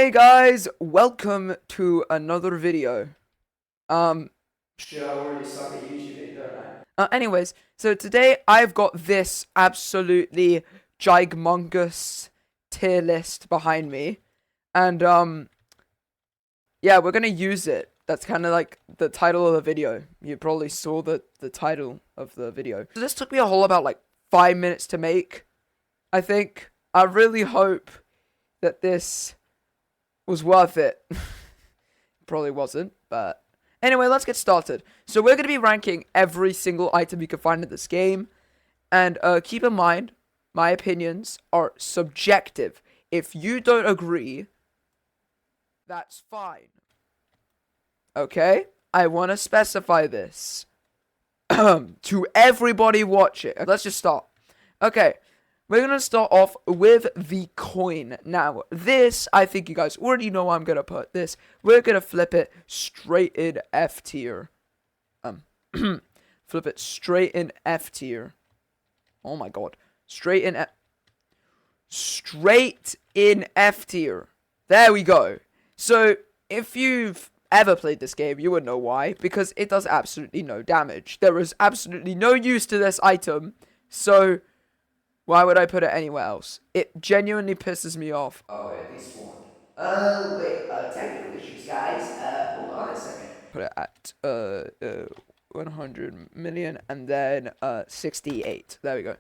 Hey guys, welcome to another video. Shit, I already suck at YouTubing, don't I? Anyways, so today I've got this absolutely gigmungus tier list behind me. And, yeah, we're gonna use it. That's kind of like the title of the video. You probably saw the title of the video. So this took me a whole about like 5 minutes to make, I think. I really hope that this was worth it. Probably wasn't, but anyway, let's get started. So we're going to be ranking every single item you can find in this game, and keep in mind, my opinions are subjective. If you don't agree, that's fine. Okay? I want to specify this to everybody watching. Let's just start. Okay. We're going to start off with the coin. Now, this, I think you guys already know where I'm going to put this. We're going to flip it straight in F tier. Flip it straight in F tier. Oh my god. Straight in F tier. There we go. So, if you've ever played this game, you would know why. Because it does absolutely no damage. There is absolutely no use to this item. So why would I put it anywhere else? It genuinely pisses me off. Oh, it respawned. Oh, wait, technical issues, guys. Hold on a second. Put it at, 100 million and then, 68. There we go.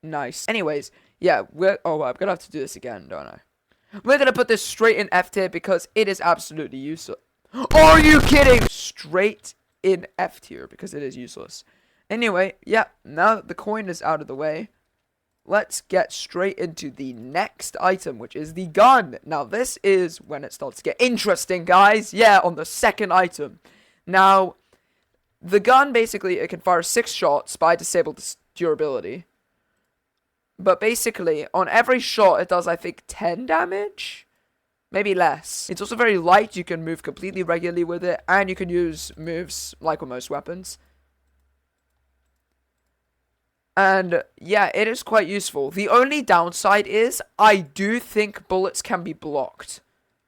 Nice. Anyways, yeah, I'm gonna have to do this again, don't I? We're gonna put this straight in F tier because it is absolutely useless. Are you kidding? Straight in F tier because it is useless. Anyway, yeah, now that the coin is out of the way, let's get straight into the next item, which is the gun. Now, this is when it starts to get interesting, guys. Yeah, on the second item. Now, the gun, basically, it can fire 6 shots, but I disabled the durability. But basically, on every shot, it does, I think, 10 damage? Maybe less. It's also very light. You can move completely regularly with it, and you can use moves like with most weapons. And yeah, it is quite useful. The only downside is I do think bullets can be blocked.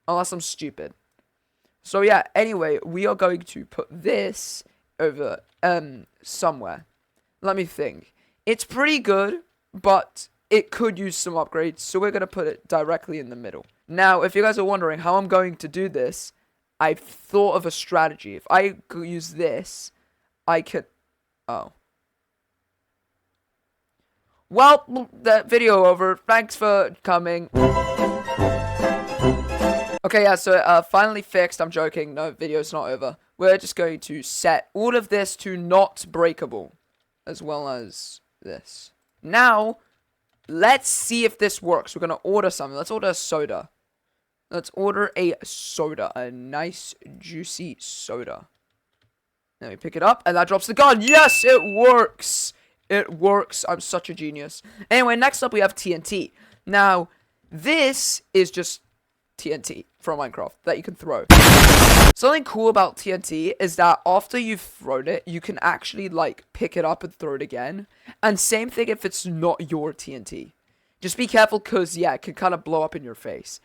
Unless I'm stupid. So yeah, anyway, we are going to put this over somewhere. Let me think. It's pretty good, but it could use some upgrades. So we're going to put it directly in the middle. Now, if you guys are wondering how I'm going to do this, I've thought of a strategy. If I use this, I could... Oh. Well, that video over. Thanks for coming. Okay, yeah, so finally fixed. I'm joking. No, video's not over. We're just going to set all of this to not breakable, as well as this. Now, let's see if this works. We're going to order something. Let's order a soda. Let's order a soda. A nice, juicy soda. Then we pick it up, and that drops the gun. Yes, it works. It works. I'm such a genius. Anyway, next up we have TNT. Now, this is just TNT from Minecraft that you can throw. Something cool about TNT is that after you've thrown it, you can actually, like, pick it up and throw it again. And same thing if it's not your TNT. Just be careful because, yeah, it can kind of blow up in your face.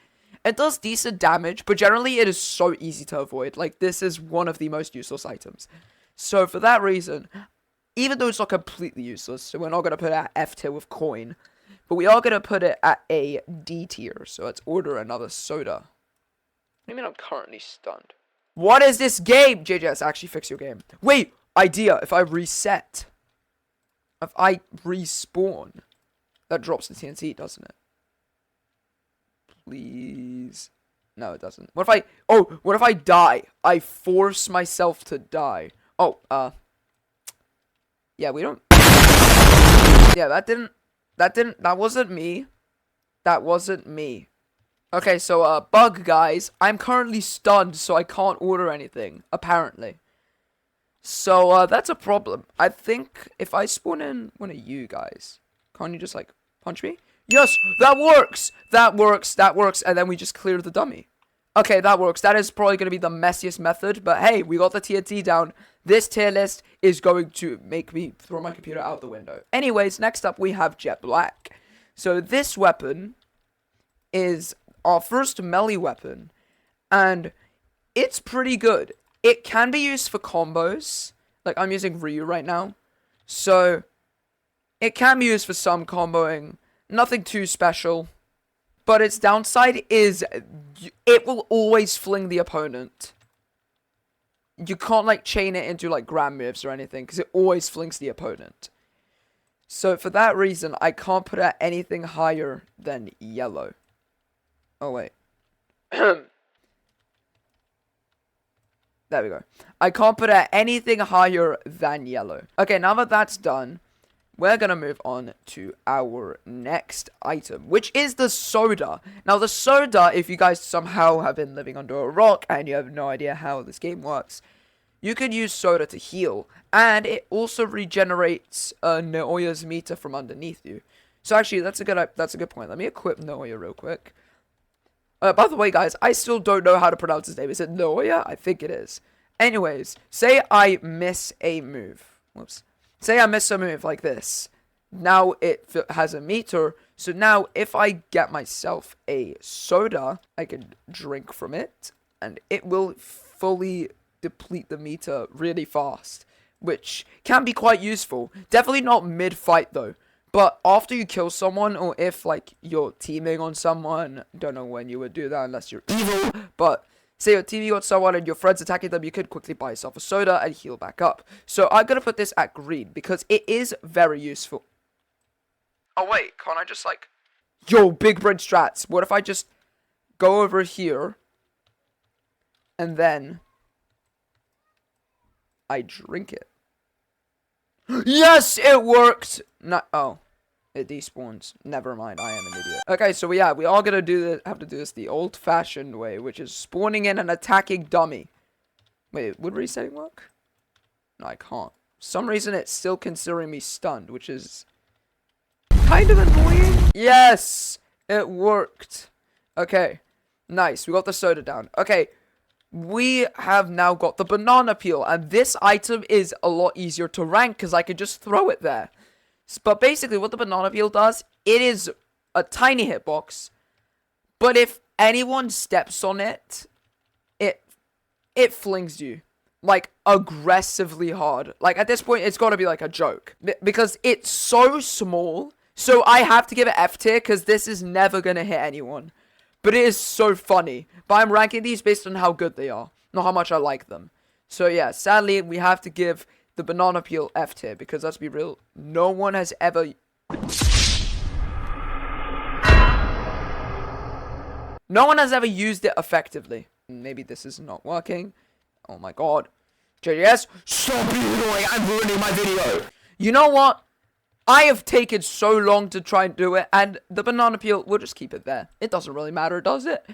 It does decent damage, but generally it is so easy to avoid. Like, this is one of the most useless items. So, for that reason... Even though it's not completely useless, so we're not going to put it at F tier with coin. But we are going to put it at a D tier. So let's order another soda. What do you mean I'm currently stunned? What is this game? JJS, actually fix your game. Wait, idea. If I reset. If I respawn. That drops the TNT, doesn't it? Please. No, it doesn't. What if I... Oh, what if I die? I force myself to die. Oh, yeah, we don't... Yeah, that wasn't me. That wasn't me. Okay, so, bug, guys. I'm currently stunned, so I can't order anything, apparently. So, that's a problem. I think if I spawn in one of you guys, can't you just, like, punch me? Yes, that works! That works, and then we just clear the dummy. Okay, that works. That is probably going to be the messiest method, but hey, we got the TNT down. This tier list is going to make me throw my computer out the window. Anyways, next up we have Jet Black. So this weapon is our first melee weapon. And it's pretty good. It can be used for combos. Like, I'm using Ryu right now. So, it can be used for some comboing. Nothing too special. But its downside is it will always fling the opponent. You can't, like, chain it into, like, grab moves or anything, because it always flings the opponent. So, for that reason, I can't put out anything higher than yellow. Oh, wait. There we go. I can't put out anything higher than yellow. Okay, now that that's done, we're going to move on to our next item, which is the soda. Now, the soda, if you guys somehow have been living under a rock and you have no idea how this game works, you can use soda to heal. And it also regenerates Naoya's meter from underneath you. So, actually, that's a good point. Let me equip Naoya real quick. By the way, guys, I still don't know how to pronounce his name. Is it Naoya? I think it is. Anyways, say I miss a move. Whoops. Say I miss a move like this. Now it has a meter. So now if I get myself a soda, I can drink from it. And it will fully deplete the meter really fast. Which can be quite useful. Definitely not mid-fight though. But after you kill someone, or if, like, you're teaming on someone, don't know when you would do that unless you're evil, but say you're teaming on someone and your friend's attacking them, you could quickly buy yourself a soda and heal back up. So I'm going to put this at green, because it is very useful. Oh, wait, can't I just, like... Yo, big brain strats. What if I just go over here, and then I drink it? Yes, it worked! Oh, it despawns. Never mind, I am an idiot. Okay, so yeah, we are gonna have to do this the old-fashioned way, which is spawning in and attacking dummy. Wait, would resetting work? No, I can't. For some reason, it's still considering me stunned, which is kind of annoying. Yes, it worked. Okay, nice. We got the soda down. Okay. We have now got the banana peel, and this item is a lot easier to rank because I could just throw it there. But basically what the banana peel does, it is a tiny hitbox, but if anyone steps on it, it flings you, like, aggressively hard. Like, at this point, it's got to be like a joke, because it's so small, so I have to give it F tier because this is never going to hit anyone. But it is so funny. But I'm ranking these based on how good they are, not how much I like them. So yeah, sadly, we have to give the banana peel F tier, because let's be real, no one has ever... No one has ever used it effectively. Maybe this is not working. Oh my god. JJS, stop being annoying, I'm ruining my video. You know what? I have taken so long to try and do it, and the banana peel, we'll just keep it there. It doesn't really matter, does it?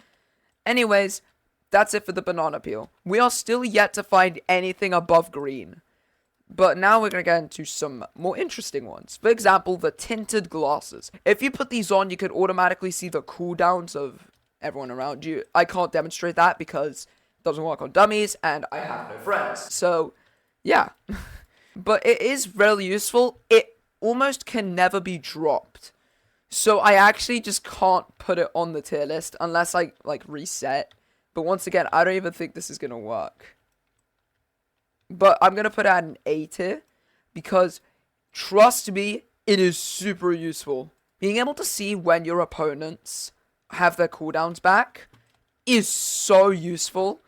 Anyways, that's it for the banana peel. We are still yet to find anything above green. But now we're going to get into some more interesting ones. For example, the tinted glasses. If you put these on, you can automatically see the cooldowns of everyone around you. I can't demonstrate that because it doesn't work on dummies, and I have no friends. So, yeah. But it is really useful. It almost can never be dropped. So I actually just can't put it on the tier list unless I, like, reset. But once again, I don't even think this is going to work. But I'm going to put it at an A tier because, trust me, it is super useful. Being able to see when your opponents have their cooldowns back is so useful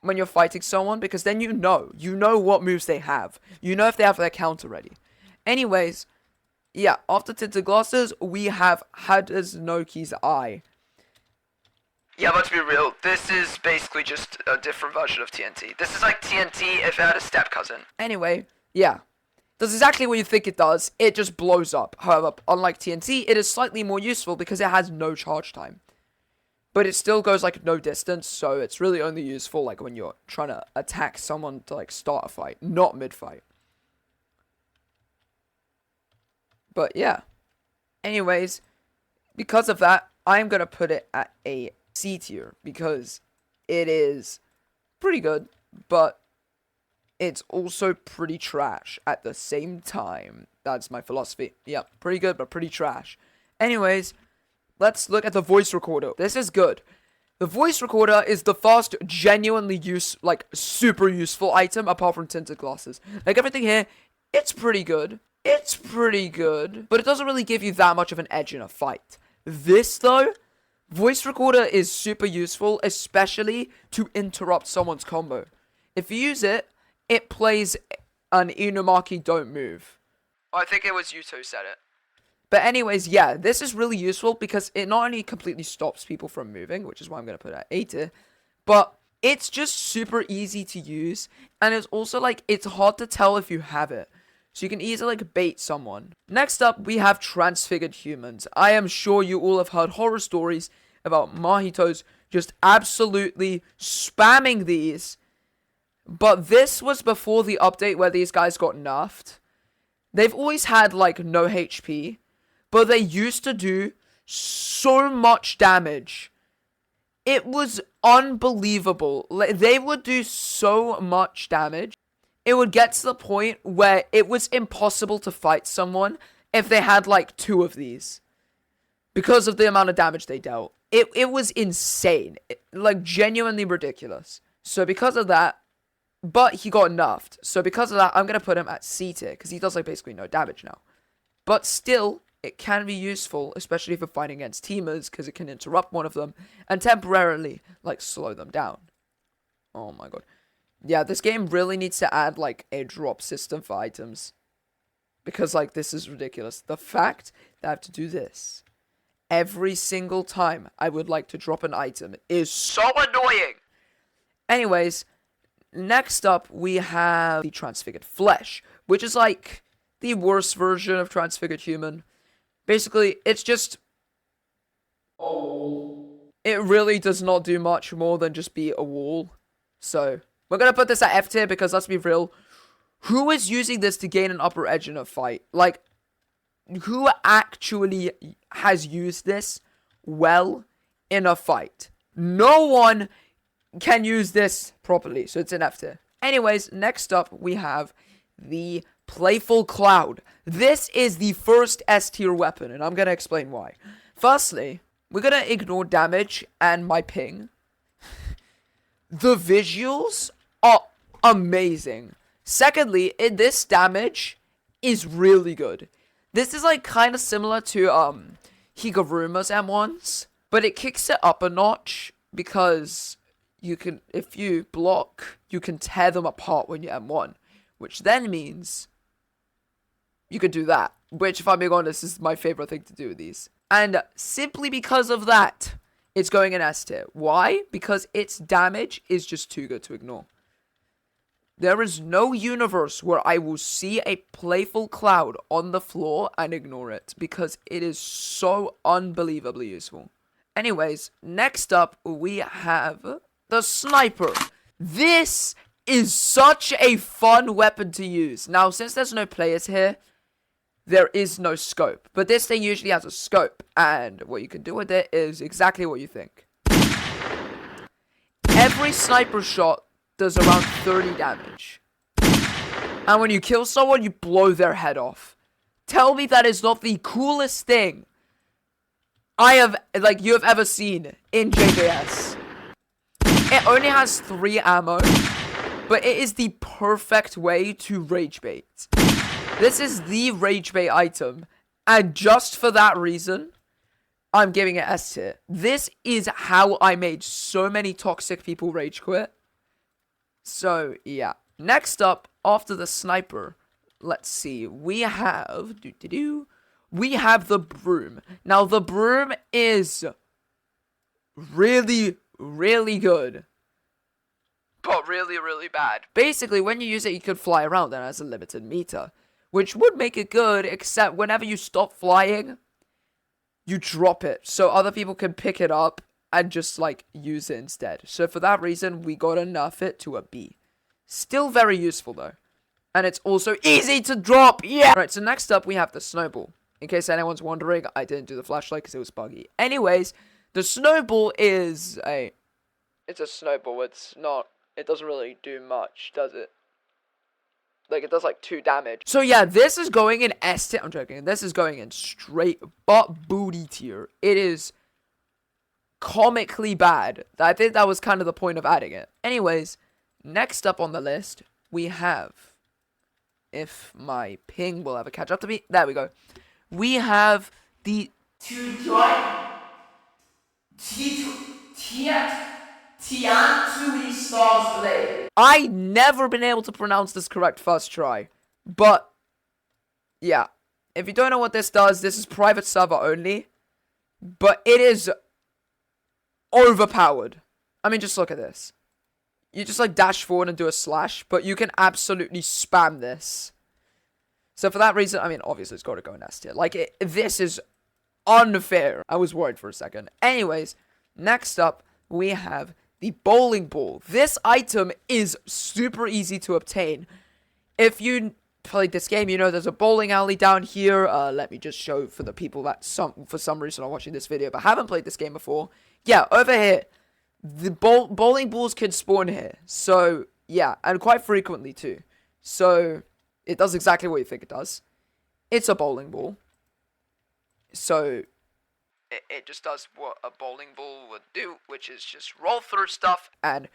when you're fighting someone, because then you know what moves they have. You know if they have their counter ready. Anyways, yeah, after tinted glasses, we have Hadazunoki's Eye. Yeah, let's be real. This is basically just a different version of TNT. This is like TNT if it had a step cousin. Anyway, yeah. Does exactly what you think it does. It just blows up. However, unlike TNT, it is slightly more useful because it has no charge time. But it still goes like no distance, so it's really only useful like when you're trying to attack someone to like start a fight, not mid-fight. But yeah. Anyways, because of that, I'm going to put it at a C tier because it is pretty good, but it's also pretty trash at the same time. That's my philosophy. Yeah, pretty good, but pretty trash. Anyways, let's look at the voice recorder. This is good. The voice recorder is the first genuinely super useful item apart from tinted glasses. Like, everything here, it's pretty good. It's pretty good, but it doesn't really give you that much of an edge in a fight. This, though, voice recorder is super useful, especially to interrupt someone's combo. If you use it, it plays an Inumaki don't move. I think it was you who said it. But anyways, yeah, this is really useful because it not only completely stops people from moving, which is why I'm going to put it at A tier, but it's just super easy to use, and it's also, like, it's hard to tell if you have it. So you can easily, like, bait someone. Next up, we have transfigured humans. I am sure you all have heard horror stories about Mahitos just absolutely spamming these. But this was before the update where these guys got nerfed. They've always had, like, no HP, but they used to do so much damage. It was unbelievable. They would do so much damage. It would get to the point where it was impossible to fight someone if they had, like, 2 of these. Because of the amount of damage they dealt. It was insane. Like, genuinely ridiculous. So because of that, but he got nerfed. So because of that, I'm going to put him at C tier. Because he does, like, basically no damage now. But still, it can be useful, especially if you're fighting against teamers, because it can interrupt one of them and temporarily, like, slow them down. Oh my god. Yeah, this game really needs to add, like, a drop system for items. Because, like, this is ridiculous. The fact that I have to do this every single time I would like to drop an item is so annoying! Anyways, next up, we have the Transfigured Flesh, which is, like, the worst version of Transfigured Human. Basically, it's just... It really does not do much more than just be a wall. So, we're gonna put this at F tier because, let's be real, who is using this to gain an upper edge in a fight? Like, who actually has used this well in a fight? No one can use this properly, so it's an F tier. Anyways, next up, we have the Playful Cloud. This is the first S tier weapon, and I'm gonna explain why. Firstly, we're gonna ignore damage and my ping. The visuals are amazing. Secondly, this damage is really good. This is, like, kind of similar to Higuruma's M1s, but it kicks it up a notch because you can, if you block, you can tear them apart when you M1, which then means you could do that, which, if I'm being honest, is my favorite thing to do with these. And simply because of that, it's going in S tier. Why? Because its damage is just too good to ignore. There is no universe where I will see a Playful Cloud on the floor and ignore it, because it is so unbelievably useful. Anyways, next up, we have the Sniper. This is such a fun weapon to use. Now, since there's no players here, there is no scope. But this thing usually has a scope, and what you can do with it is exactly what you think. Every sniper shot does around 30 damage. And when you kill someone, you blow their head off. Tell me that is not the coolest thing you have ever seen in JJS. It only has 3 ammo, but it is the perfect way to rage bait. This is the rage bait item, and just for that reason, I'm giving it S tier. This is how I made so many toxic people rage quit. So, yeah. Next up, after the Sniper, let's see, we have... We have the Broom. Now, the Broom is really, really good, but really, really bad. Basically, when you use it, you can fly around, and it has a limited meter, which would make it good, except whenever you stop flying, you drop it, so other people can pick it up and just, like, use it instead. So for that reason, we gotta nerf it to a B. Still very useful, though. And it's also easy to drop, yeah! Right, so next up, we have the Snowball. In case anyone's wondering, I didn't do the flashlight because it was buggy. Anyways, the Snowball is it's a snowball, it doesn't really do much, does it? Like, it does, like, 2 damage. So, yeah, this is going in S tier. I'm joking. This is going in straight butt booty tier. It is comically bad. I think that was kind of the point of adding it. Anyways, next up on the list, we have, if my ping will ever catch up to me, there we go. We have the Stars Blade. I never been able to pronounce this correct first try, but yeah. If you don't know what this does, this is private server only, but it is overpowered. I mean, just look at this. You just like dash forward and do a slash, but you can absolutely spam this. So for that reason, I mean, obviously it's got to go in S tier. Like, this is unfair. I was worried for a second. Anyways, next up, we have the bowling ball. This item is super easy to obtain. If you played this game, you know there's a bowling alley down here. Let me just show for the people that for some reason are watching this video but haven't played this game before. Yeah, over here, the bowling balls can spawn here. So, yeah, and quite frequently too. So, it does exactly what you think it does. It's a bowling ball. So, it just does what a bowling ball would do, which is just roll through stuff. And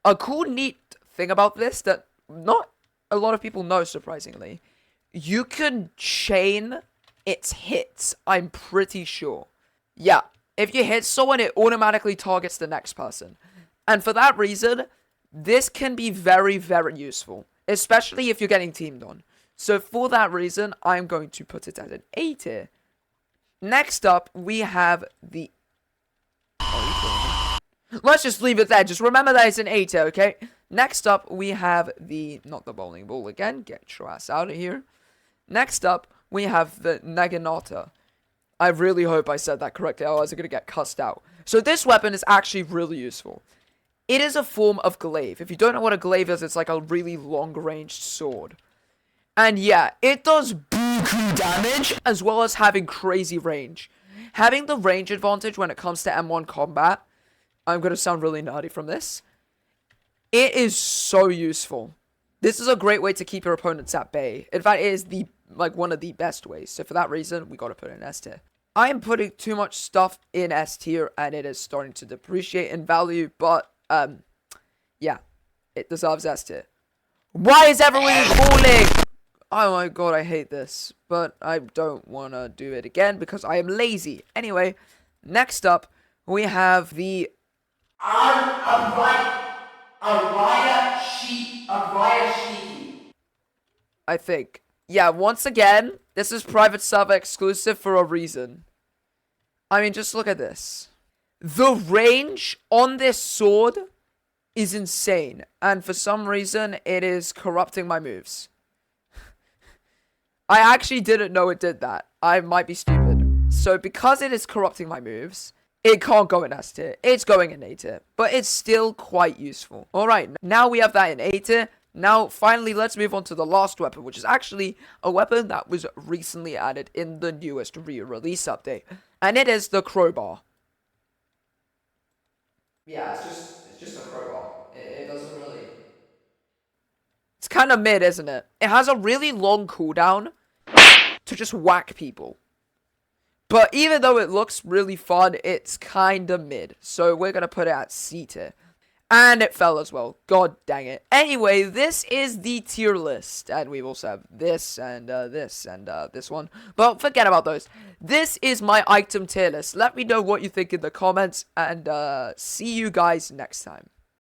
a cool, neat thing about this that not a lot of people know, surprisingly, you can chain its hits, I'm pretty sure. Yeah, if you hit someone, it automatically targets the next person. And for that reason, this can be very, very useful, especially if you're getting teamed on. So for that reason, I'm going to put it at an A tier. Next up, we have the... Let's just leave it there. Just remember that it's an A tier, okay? Next up, we have the... Not the bowling ball again. Get your ass out of here. Next up, we have the Naginata. I really hope I said that correctly, otherwise I'm going to get cussed out. So this weapon is actually really useful. It is a form of glaive. If you don't know what a glaive is, it's like a really long-ranged sword. And yeah, it does buku damage, as well as having crazy range. Having the range advantage when it comes to M1 combat, I'm going to sound really nerdy from this. It is so useful. This is a great way to keep your opponents at bay. In fact, it is one of the best ways. So for that reason, we got to put it in S tier. I am putting too much stuff in S tier, and it is starting to depreciate in value. But, yeah, it deserves S tier. Why is everyone calling? Oh my god, I hate this. But I don't want to do it again because I am lazy. Anyway, next up, we have the... I think. Yeah, once again, this is private server exclusive for a reason. I mean, just look at this. The range on this sword is insane. And for some reason, it is corrupting my moves. I actually didn't know it did that. I might be stupid. So because it is corrupting my moves, it can't go in S tier. It's going in A tier. But it's still quite useful. Alright, now we have that in A tier. Now, finally, let's move on to the last weapon, which is actually a weapon that was recently added in the newest re-release update. And it is the crowbar. Yeah, it's just a crowbar. It doesn't really... It's kind of mid, isn't it? It has a really long cooldown to just whack people. But even though it looks really fun, it's kind of mid. So we're going to put it at C tier. And it fell as well. God dang it. Anyway, this is the tier list. And we also have this and this one. But forget about those. This is my item tier list. Let me know what you think in the comments. And see you guys next time.